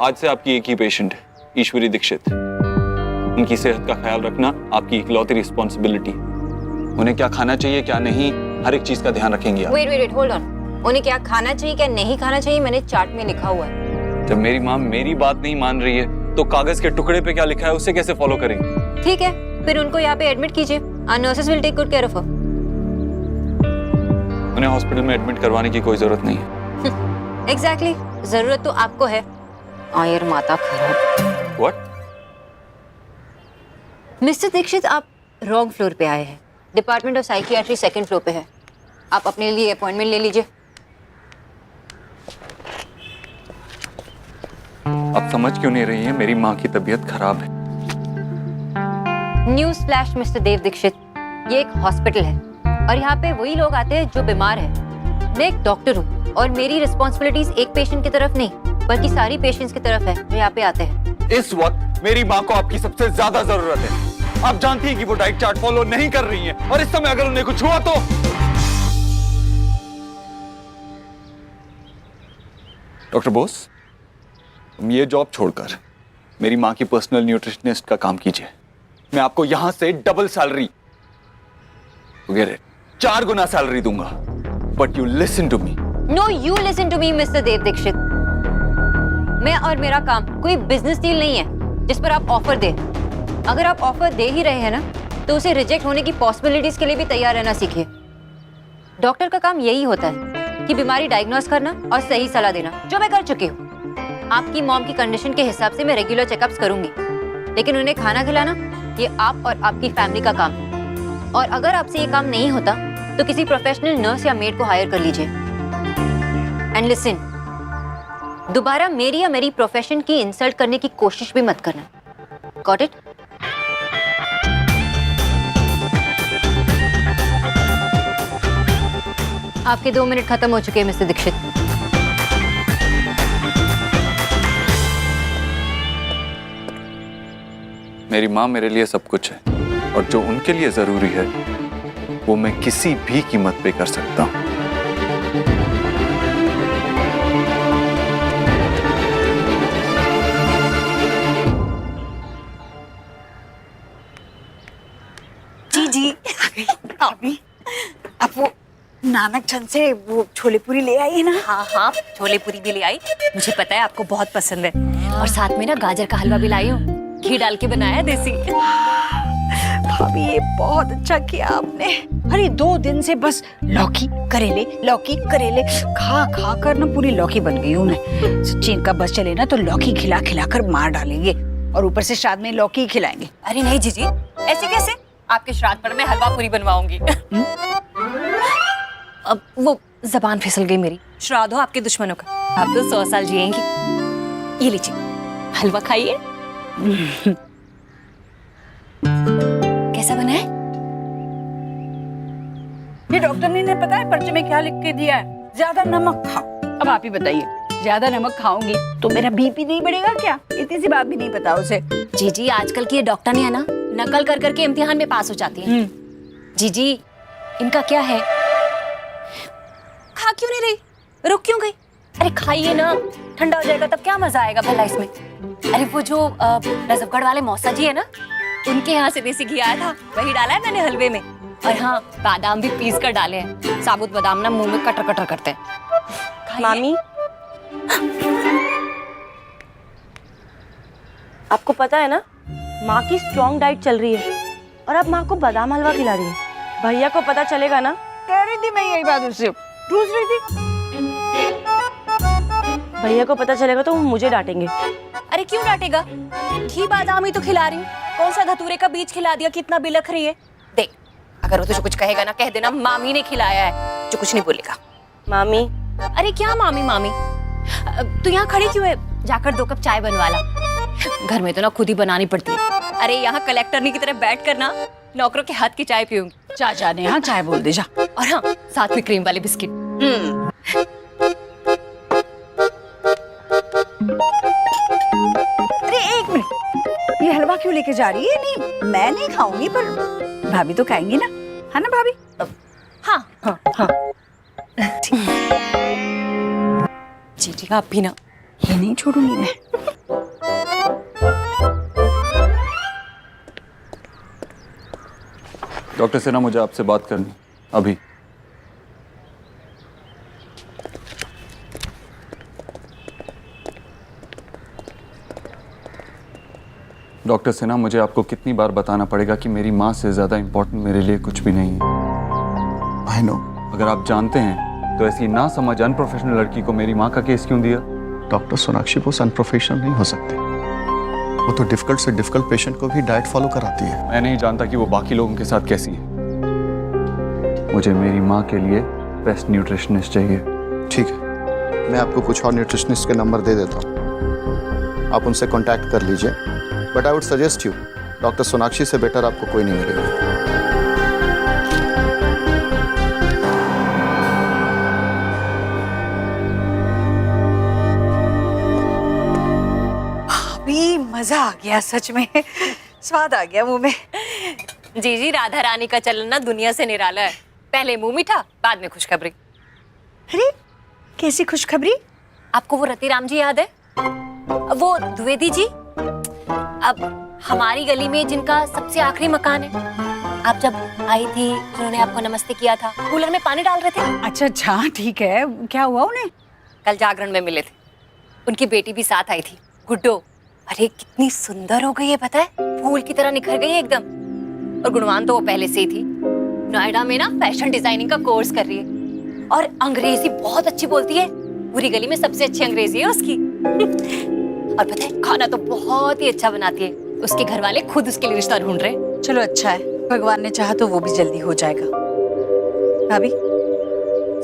आज से आपकी एक ही पेशेंट है, ईश्वरी दीक्षित। उनकी सेहत का ख्याल रखना आपकी इकलौती रिस्पॉन्सिबिलिटी। उन्हें क्या खाना चाहिए क्या नहीं, हर एक चीज का ध्यान रखेंगे आप। Wait hold on. उन्हें क्या खाना चाहिए क्या नहीं खाना चाहिए मैंने चार्ट में लिखा हुआ है। जब मेरी माँ मेरी बात नहीं मान रही है तो कागज के टुकड़े पे क्या लिखा है उसे कैसे फॉलो करेंगे? ठीक है, फिर उनको यहाँ पे एडमिट कीजिए। Our nurses will take good care of her. उन्हें हॉस्पिटल में एडमिट करवाने की कोई जरूरत नहीं है। एग्जैक्टली, जरूरत तो आपको है। आयर माता खराब। व्हाट? मिस्टर दीक्षित, आप रॉन्ग फ्लोर पे आए हैं। Department of psychiatry second floor पे है। आप अपने लिए अपॉइंटमेंट ले लीजिए। आप समझ क्यों नहीं रही हैं? मेरी माँ की तबीयत खराब है। News flash mister Dev Dixit, ये एक हॉस्पिटल है और यहाँ पे वही लोग आते हैं जो बीमार हैं। मैं एक डॉक्टर हूँ और मेरी रिस्पॉन्सिबिलिटीज एक पेशेंट की तरफ नहीं बल्कि सारी पेशेंट्स की तरफ है जो यहाँ पे आते हैं। इस वक्त मेरी माँ को आपकी सबसे ज्यादा जरूरत है। आप जानती हैं कि वो डाइट चार्ट फॉलो नहीं कर रही हैं और इस समय अगर उन्हें कुछ हुआ तो। डॉक्टर बोस, तुम ये जॉब छोड़कर मेरी माँ की पर्सनल न्यूट्रिशनिस्ट का काम कीजिए। मैं आपको यहां से डबल सैलरी, 4 गुना सैलरी दूंगा। But you listen to me. No, you listen to me mister Dev Dixit. मैं और मेरा काम कोई बिजनेस डील नहीं है जिस पर आप ऑफर दे। अगर आप ऑफर दे ही रहे हैं ना तो उसे रिजेक्ट होने की पॉसिबिलिटीज के लिए भी तैयार रहना सीखिए। डॉक्टर का काम यही होता है कि बीमारी डायग्नोस करना और सही सलाह देना, जो मैं कर चुकी हूँ। आपकी मॉम की कंडीशन के हिसाब से मैं रेगुलर चेकअप्स करूंगी, लेकिन उन्हें खाना खिलाना ये आप और आपकी फैमिली का काम है। और अगर आपसे ये काम नहीं होता तो किसी प्रोफेशनल नर्स या मेड को हायर कर लीजिए। एंड लिसन, दोबारा मेरी या मेरी प्रोफेशन की इंसल्ट करने की कोशिश भी मत करना। Got it? आपके 2 मिनट खत्म हो चुके हैं मिस्टर दीक्षित। मेरी माँ मेरे लिए सब कुछ है और जो उनके लिए जरूरी है वो मैं किसी भी कीमत पे कर सकता हूँ। जी अभी अब वो नानक चंद से वो छोले पूरी ले आई है ना? हाँ, छोले पूरी भी ले आई। मुझे पता है आपको बहुत पसंद है। और साथ में ना गाजर का हलवा भी लाई हूँ, घी डाल के बनाया है देसी। भाभी ये बहुत अच्छा किया आपने। अरे 2 दिन से बस लौकी करेले खा खा कर ना पूरी लौकी बन गई हूँ मैं। सच्ची इनका बस चले ना तो लौकी खिला खिला कर मार डालेंगे और ऊपर से श्राद्ध में लौकी खिलाएंगे। अरे नहीं जीजी, ऐसे कैसे? आपके श्राद्ध पर मैं हलवा पूरी बनवाऊंगी। अब वो जबान फिसल गई मेरी। श्राद्ध हो आपके दुश्मनों का, आप तो 100 साल जिएंगी। ये लीजिए हलवा खाइए। कैसा बना है? ये डॉक्टर ने पता है पर्चे में क्या लिख के दिया है? ज्यादा नमक खाओ। अब आप ही बताइए, ज्यादा नमक खाऊंगी तो मेरा बीपी नहीं बढ़ेगा क्या? इतनी सी बात भी नहीं पता उसे। जीजी आजकल की ये डॉक्टर नहीं है ना, नकल कर करके इम्तिहान में पास हो जाती है। जीजी इनका क्या है? खा क्यों नहीं रही? रुक क्यों गई? अरे खाइए ना, ठंडा हो जाएगा तब क्या मजा आएगा भला इसमें। अरे वो जो नजफगढ़ वाले मौसा जी है ना, उनके यहाँ से देसी घी आया था, वही डाला है मैंने हलवे में। और हाँ, बादाम भी पीस कर डाले हैं। साबुत बादाम ना मुंह में कटर कटर करते हैं। मामी, आपको पता है ना माँ की स्ट्रॉन्ग डाइट चल रही है और अब माँ को बादाम हलवा खिला रही है। भैया को पता चलेगा ना? कह रही थी मैं यही बात उससे, पूछ रही थी। भैया को पता चलेगा तो वो मुझे डांटेंगे। अरे क्यों डांटेगा? घी बादाम ही तो खिला रही हूँ। कौन सा धतूरे का बीज खिला दिया, कितना बिलख रही है। देख, अगर वो तुझे कुछ कहेगा ना, कह देना मामी ने खिलाया है, जो कुछ नहीं बोलेगा। मामी। अरे क्या मामी मामी, तू यहाँ खड़ी क्यों है? जाकर 2 कप चाय बनवा ला। घर में तो ना खुद ही बनानी पड़ती है। अरे यहाँ कलेक्टरनी की तरह बैठ कर ना नौकरों के हाथ की चाय पीऊंगी। चाचा ने हाँ चाय बोल दे जा। और हाँ, साथ में क्रीम वाले बिस्किट। अरे 1 मिनट, ये हलवा क्यों लेके जा रही है? नहीं मैं नहीं खाऊंगी पर भाभी तो खाएंगी ना, है ना भाभी? हाँ हाँ हाँ जी, आप भी ना। ये नहीं छोड़ूंगी मैं। डॉक्टर सिन्हा, मुझे आपसे बात करनी अभी। डॉक्टर सिन्हा, मुझे आपको कितनी बार बताना पड़ेगा कि मेरी माँ से ज़्यादा इम्पोर्टेंट मेरे लिए कुछ भी नहीं है। I know. अगर आप जानते हैं तो ऐसी ना समझ अनप्रोफेशनल लड़की को मेरी माँ का केस क्यों दिया? डॉक्टर सोनाक्षी बोस अनप्रोफेशनल नहीं हो सकती। वो तो डिफिकल्ट से डिफिकल्ट पेशेंट को भी डाइट फॉलो कराती है। मैं नहीं जानता कि वो बाकी लोगों के साथ कैसी है। मुझे मेरी माँ के लिए बेस्ट न्यूट्रिशनिस्ट चाहिए। ठीक है, मैं आपको कुछ और न्यूट्रिशनिस्ट के नंबर दे देता हूँ, आप उनसे कांटेक्ट कर लीजिए। But I would suggest you, doctor Sonakshi से बेटर आपको कोई नहीं मिलेगा। अभी मजा आ गया, सच में स्वाद आ गया मुंह में। जी, राधा रानी का चलन ना दुनिया से निराला है। पहले मुंह मीठा, बाद में खुशखबरी। अरे कैसी खुशखबरी? आपको वो रतिराम जी याद है? वो द्विवेदी जी, अब हमारी गली में जिनका सबसे आखिरी मकान है। आप जब आई थी, उन्होंने आपको नमस्ते किया था, कूलर में पानी डाल रहे थे। अच्छा अच्छा, ठीक है, क्या हुआ उन्हें? कल जागरण में मिले थे, उनकी बेटी भी साथ आई थी, गुड्डो। अरे कितनी सुंदर हो गई है, पता है, फूल की तरह निखर गई है एकदम। और गुणवान तो वो पहले से ही थी, नोएडा में ना फैशन डिजाइनिंग का कोर्स कर रही है और अंग्रेजी बहुत अच्छी बोलती है। पूरी गली में सबसे अच्छी अंग्रेजी है उसकी। और पता है, खाना तो बहुत ही अच्छा बनाती है। उसके घर वाले खुद उसके लिए रिश्ता ढूंढ रहे हैं। चलो अच्छा है, भगवान ने चाहा तो वो भी जल्दी हो जाएगा। भाभी,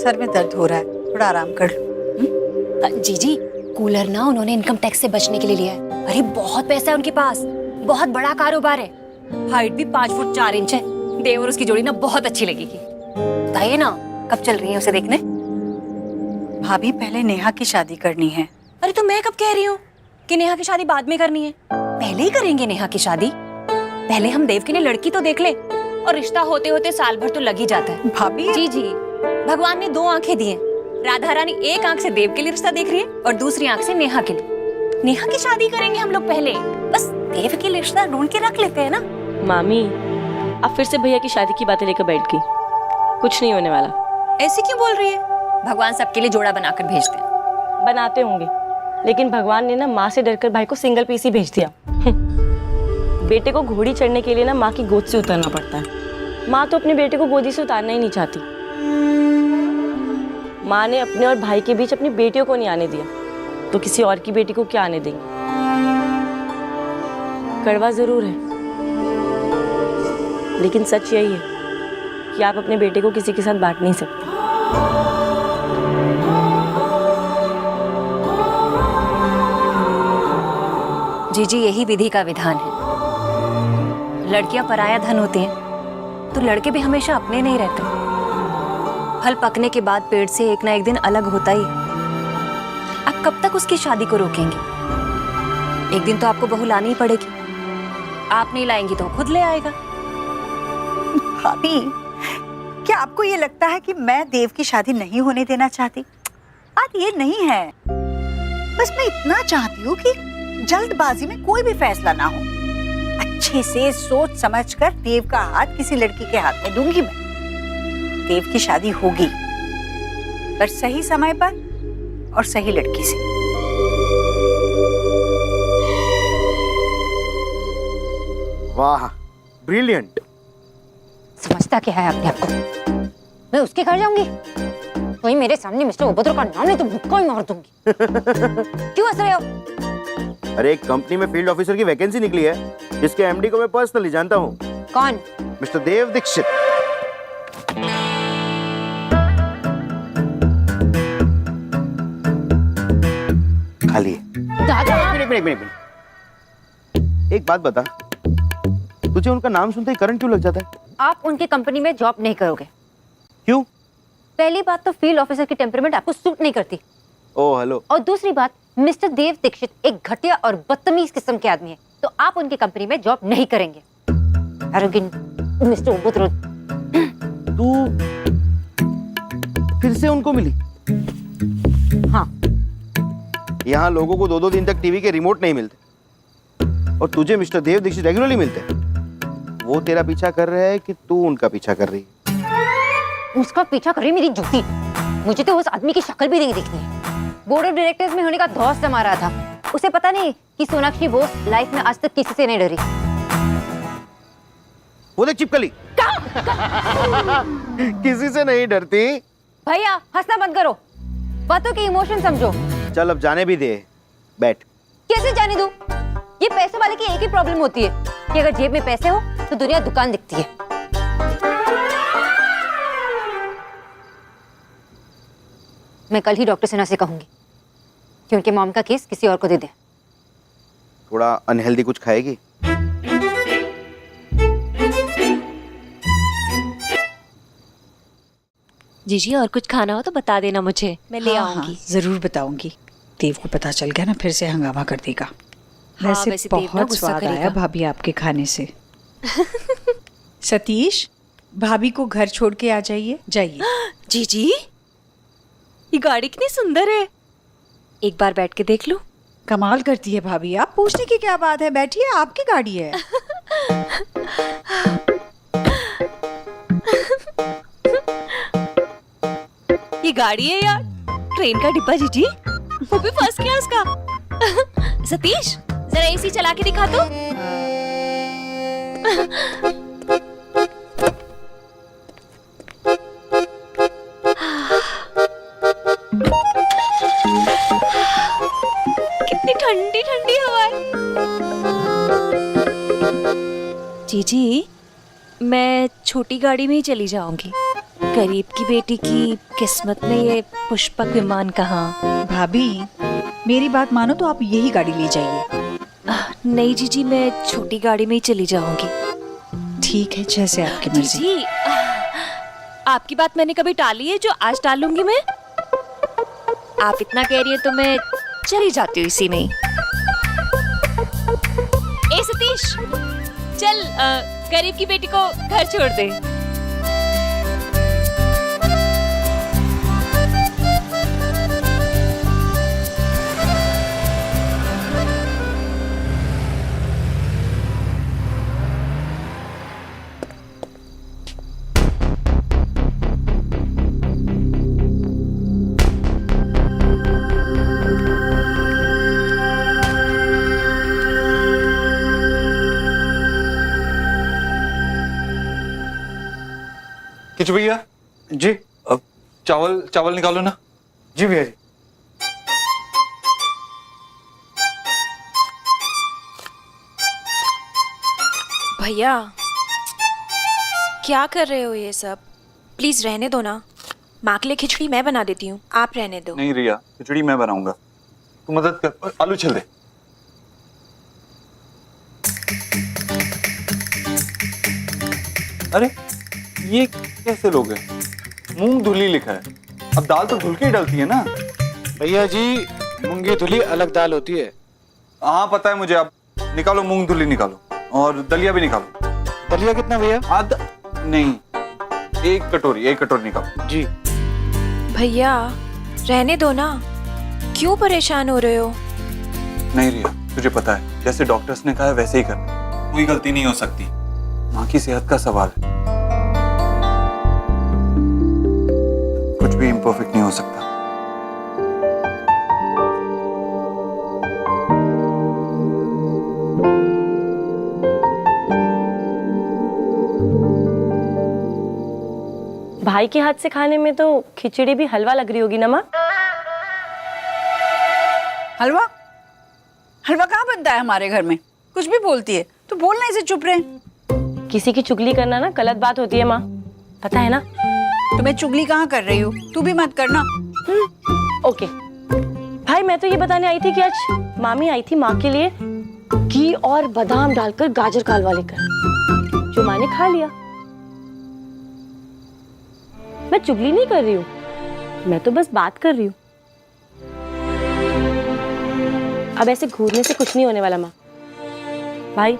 सर में दर्द हो रहा है, थोड़ा आराम कर लो। जी, कूलर ना उन्होंने इनकम टैक्स से बचने के लिए लिया है। अरे बहुत पैसा है उनके पास, बहुत बड़ा कारोबार है। हाइट भी 5 फुट 4 इंच है। देव और उसकी जोड़ी ना बहुत अच्छी लगेगी। बताइए ना, कब चल रही है उसे देखने? भाभी, पहले नेहा की शादी करनी है। अरे तो मैं कब कह रही हूँ कि नेहा की शादी बाद में करनी है? पहले ही करेंगे नेहा की शादी। पहले हम देव के लिए लड़की तो देख ले, और रिश्ता होते होते साल भर तो लग ही जाता है। भाभी जी, भगवान ने 2 आंखें दी हैं। राधा रानी एक आंख से देव के लिए रिश्ता देख रही है और दूसरी आंख से नेहा के लिए। नेहा की शादी करेंगे हम लोग पहले, बस देव के लिए रिश्ता ढूंढ के रख लेते हैं ना। मामी, अब फिर से भैया की शादी की बातें लेकर बैठ गई। कुछ नहीं होने वाला। ऐसे क्यों बोल रही है? भगवान सबके लिए जोड़ा बनाकर भेजते हैं। बनाते होंगे, लेकिन भगवान ने ना माँ से डरकर भाई को सिंगल पीस ही भेज दिया। बेटे को घोड़ी चढ़ने के लिए ना माँ की गोद से उतरना पड़ता है। माँ तो अपने बेटे को गोदी से उतारना ही नहीं चाहती। माँ ने अपने और भाई के बीच अपनी बेटियों को नहीं आने दिया, तो किसी और की बेटी को क्या आने देंगे? कड़वा जरूर है, लेकिन सच यही है कि आप अपने बेटे को किसी के साथ बांट नहीं सकते। जी, यही विधि का विधान है। लड़कियां पराया धन होती हैं, तो लड़के भी हमेशा अपने नहीं रहते। फल पकने के बाद पेड़ से एक ना एक दिन अलग होता ही है। आप कब तक उसकी शादी को रोकेंगे? एक दिन तो आपको बहू लानी ही पड़ेगी। आप नहीं लाएंगी तो खुद ले आएगा। भाभी, क्या आपको ये लगता है कि मैं देव की शादी नहीं होने देना चाहती? बात ये नहीं है, बस मैं इतना चाहती हूँ कि जल्दबाजी में कोई भी फैसला ना हो। अच्छे से सोच समझकर देव का हाथ किसी लड़की के हाथ में दूंगी मैं। देव की शादी होगी, पर सही समय पर और सही लड़की से। वाह, ब्रिलियंट। समझता क्या है अपने आप को? मैं उसके घर जाऊंगी? वही मेरे सामने मिस्टर उबद्रो का नाम ले तो मुक्का ही मार दूंगी। क्यों हंस रहे हो? अरे एक कंपनी में फील्ड ऑफिसर की वैकेंसी निकली है, जिसके एमडी को मैं पर्सनली जानता हूँ। कौन? मिस्टर देव दीक्षित। खाली एक बात बता, तुझे उनका नाम सुनते ही करंट क्यों लग जाता है? आप उनकी कंपनी में जॉब नहीं करोगे। क्यों? पहली बात तो फील्ड ऑफिसर की टेम्परामेंट आपको सूट नहीं करती। Oh hello. और दूसरी बात, मिस्टर देव दीक्षित एक घटिया और बदतमीज किस्म के आदमी है, तो आप उनकी कंपनी में जॉब नहीं करेंगे। मिस्टर उबद्रो। तू फिर से उनको मिली? हाँ। यहाँ लोगों को 2-2 दिन तक टीवी के रिमोट नहीं मिलते, और तुझे मिस्टर देव दीक्षित रेगुलरली मिलते हैं। वो तेरा पीछा कर रहा है कि तू उनका पीछा कर रही है? उसका पीछा कर रही मेरी जूती। मुझे तो उस आदमी की शक्ल भी नहीं दिखती है। बोर्ड ऑफ डायरेक्टर्स में होने का धौंस जमा रहा था। उसे पता नहीं कि सोनाक्षी बोस लाइफ में आज तक किसी से नहीं डरी। वो देख चिपकली। किसी से नहीं डरती। भैया हंसना बंद करो, बातों के इमोशन समझो। चल अब जाने भी दे, बैठ। कैसे जाने दूं? ये पैसे वाले की एक ही प्रॉब्लम होती है कि अगर जेब में पैसे हो तो दुनिया दुकान दिखती है। मैं कल ही डॉक्टर सिन्हा से कहूंगी कि उनके मॉम का केस किसी और को दे दे। थोड़ा अनहेल्दी कुछ खाएगी? जीजी और कुछ खाना हो तो बता देना मुझे, मैं ले आऊंगी। हाँ, जरूर बताऊंगी। देव को पता चल गया ना फिर से हंगामा कर देगा। वैसे वैसे देव ना बहुत गुस्सा स्वाद आया करेगा। भाभी आपके खाने से। सतीश, भाभी को घर छोड़ के आ जाइए, जाइए। जीजी ये गाड़ी कितनी सुंदर है, एक बार बैठ के देख लो। कमाल करती है भाभी, आप पूछने की क्या बात है, बैठिए, आपकी गाड़ी है। ये गाड़ी है यार, ट्रेन का डिब्बा जीजी, वो भी फर्स्ट क्लास का। सतीश जरा एसी चला के दिखा तो। कितनी ठंडी ठंडी हवा है। जीजी मैं छोटी गाड़ी में ही चली जाऊंगी। गरीब की बेटी की किस्मत में ये पुष्पक विमान कहाँ। भाभी मेरी बात मानो तो आप यही गाड़ी ले जाइए। नहीं जीजी मैं छोटी गाड़ी में ही चली जाऊंगी। ठीक है, जैसे आपकी मर्जी। जीजी आपकी बात मैंने कभी टाली है जो आज टालूंगी मैं? आप इतना कह रही है तो मैं चली जाती हूँ इसी में ही। ए सतीश चल, गरीब की बेटी को घर छोड़ दे। किचू भैया जी। अब चावल चावल निकालो ना। जी भैया जी। भैया क्या कर रहे हो ये सब? प्लीज रहने दो ना, माँ के लिए खिचड़ी मैं बना देती हूँ, आप रहने दो। नहीं रिया, खिचड़ी मैं बनाऊंगा, तू मदद कर। आलू छिल दे। अरे ये कैसे लोग हैं? मूंग धुली लिखा है, अब दाल तो धुल के ही डलती है ना। भैया जी मूंगी धुली अलग दाल होती है। हाँ पता है मुझे। अब निकालो मूंग धुली निकालो, और दलिया भी निकालो। दलिया कितना भैया? आधा नहीं, एक कटोरी निकालो। जी। भैया रहने दो ना, क्यों परेशान हो रहे हो? नहीं रिया, तुझे पता है जैसे डॉक्टर्स ने कहा है वैसे ही करना। कोई गलती नहीं हो सकती, माँ की सेहत का सवाल है, कुछ भी इम्परफेक्ट नहीं हो सकता। भाई के हाथ से खाने में तो खिचड़ी भी हलवा लग रही होगी ना माँ? हलवा? हलवा कहाँ बनता है हमारे घर में? कुछ भी बोलती है, तो बोलना इसे चुप रहे। किसी की चुगली करना ना गलत बात होती है माँ, पता है ना? तो मैं चुगली कहाँ कर रही हूँ, तू भी मत करना। ओके भाई, मैं तो ये बताने आई थी कि आज मामी आई थी माँ के लिए घी और बादाम डालकर गाजर का हलवा लेकर, जो माँ ने खा लिया। मैं चुगली नहीं कर रही हूँ, मैं तो बस बात कर रही हूँ। अब ऐसे घूरने से कुछ नहीं होने वाला माँ। भाई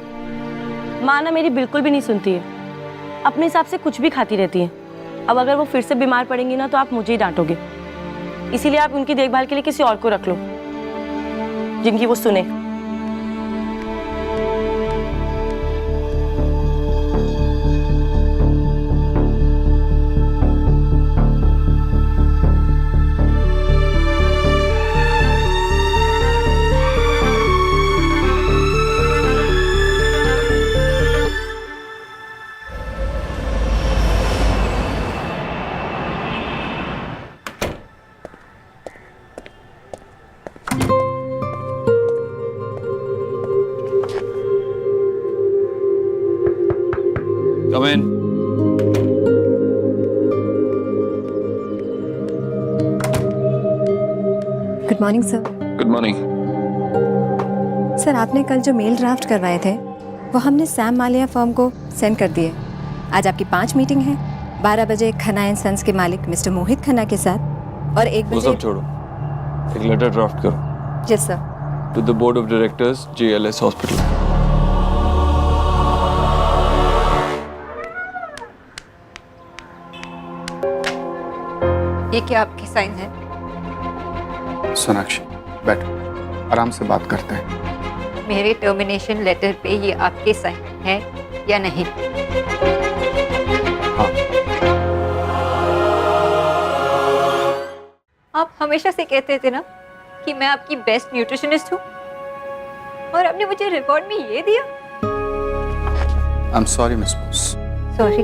माँ ना मेरी बिल्कुल भी नहीं सुनती है, अपने हिसाब से कुछ भी खाती रहती है। अब अगर वो फिर से बीमार पड़ेंगी ना तो आप मुझे ही डांटोगे, इसीलिए आप उनकी देखभाल के लिए किसी और को रख लो जिनकी वो सुने। Good morning sir. Good morning. Sir आपने कल जो मेल ड्राफ्ट करवाए थे वो हमने सैम मालिया फर्म को सेंड कर दिए। आज आपकी 5 मीटिंग है, 12 बजे खन्ना एंड सन्स के मालिक मिस्टर मोहित खन्ना के साथ और 1 वो बजे। सब छोड़ो, एक लेटर ड्राफ्ट करो yes sir. To the board of directors JLS hospital. ये क्या आपके साइन है? सोनाक्षी बैठो, आराम से बात करते हैं। मेरे टर्मिनेशन लेटर पे ये आपके साइन है या नहीं? हाँ। आप हमेशा से कहते थे ना कि मैं आपकी बेस्ट न्यूट्रिशनिस्ट हूँ, और आपने मुझे रिपोर्ट में ये दिया। I am sorry miss Bose. Sorry?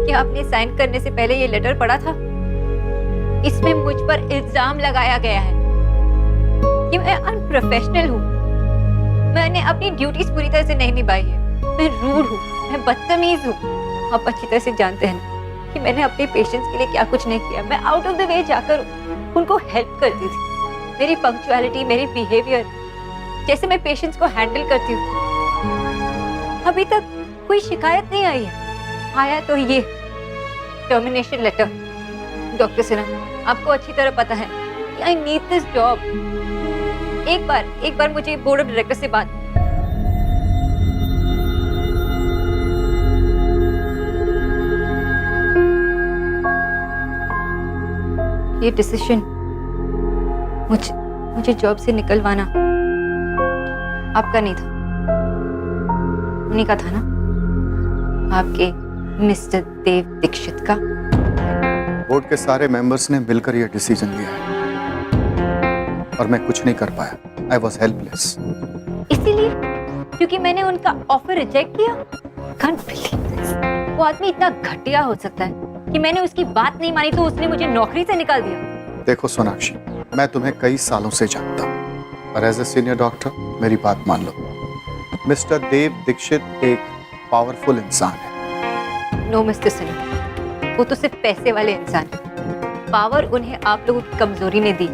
क्या आपने साइन करने से पहले ये लेटर पढ़ा था? इसमें मुझ पर इल्जाम लगाया गया है कि मैं अनप्रोफेशनल हूँ, मैंने अपनी ड्यूटीज पूरी तरह से नहीं निभाई है, मैं रूड हूँ, मैं बदतमीज हूँ। आप अच्छी तरह से जानते हैं कि मैंने अपने पेशेंट्स के लिए क्या कुछ नहीं किया। मैं आउट ऑफ द वे जाकर उनको हेल्प करती थी। मेरी पंक्चुअलिटी, मेरी बिहेवियर, जैसे मैं पेशेंट्स को हैंडल करती हूँ, अभी तक कोई शिकायत नहीं आई है। आया तो ये टर्मिनेशन लेटर। डॉक्टर सिन्हा, आपको अच्छी तरह पता है कि आई नीड दिस जॉब। एक बार मुझे बोर्ड ऑफ डायरेक्टर से बात। ये डिसीजन मुझे जॉब से निकलवाना आपका नहीं था, उन्हीं का था ना, आपके मिस्टर देव दीक्षित का। बोर्ड के सारे मेंबर्स ने मिलकर यह डिसीजन लिया है और मैं कुछ नहीं कर पाया। I was helpless. इसीलिए क्योंकि मैंने उनका ऑफर रिजेक्ट किया। Can't believe this। वो आदमी इतना घटिया हो सकता है कि मैंने उसकी बात नहीं मानी तो उसने मुझे नौकरी से निकाल दिया। देखो सोनाक्षी, मैं तुम्हें कई सालों से जानता हूँ और एज ए सीनियर डॉक्टर मेरी बात मान लो। मिस्टर देव दीक्षित एक पावरफुल इंसान है। नो मिस्टर सिन्हा, वो तो सिर्फ पैसे वाले इंसान हैं। पावर उन्हें आप लोगों की कमजोरी ने दी,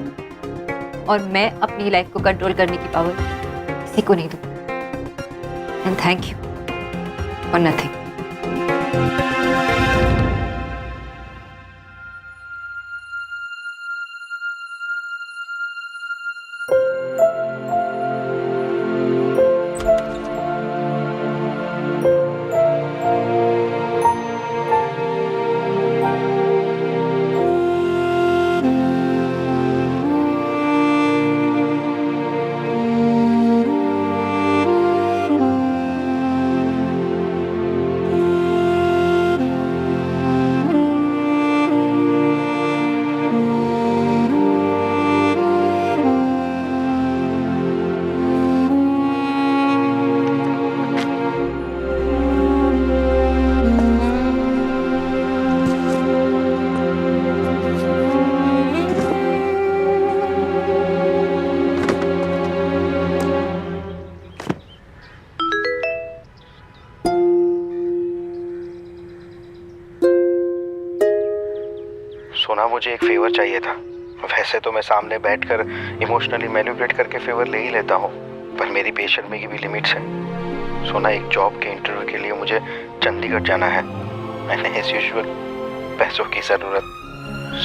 और मैं अपनी लाइफ को कंट्रोल करने की पावर किसी को नहीं दूँ। And thank you for nothing. सोना, मुझे एक फेवर चाहिए था। वैसे तो मैं सामने बैठकर इमोशनली मैनिपुलेट करके फेवर ले ही लेता हूँ, पर मेरी बेशर्मी की भी लिमिट्स है। सोना, एक जॉब के इंटरव्यू के लिए मुझे चंडीगढ़ जाना है। मैंने एज यूजुअल पैसों की ज़रूरत।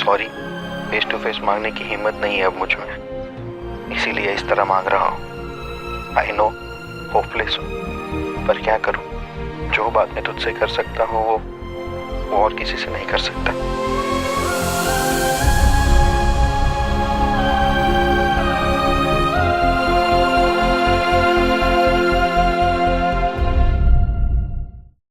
सॉरी, फेस टू फेस मांगने की हिम्मत नहीं है अब मुझ में, इसीलिए इस तरह मांग रहा हूँ। आई नो होपलेस हूँ, पर क्या करूँ? जो बात मैं तुझसे कर सकता हूँ वो और किसी से नहीं कर सकता।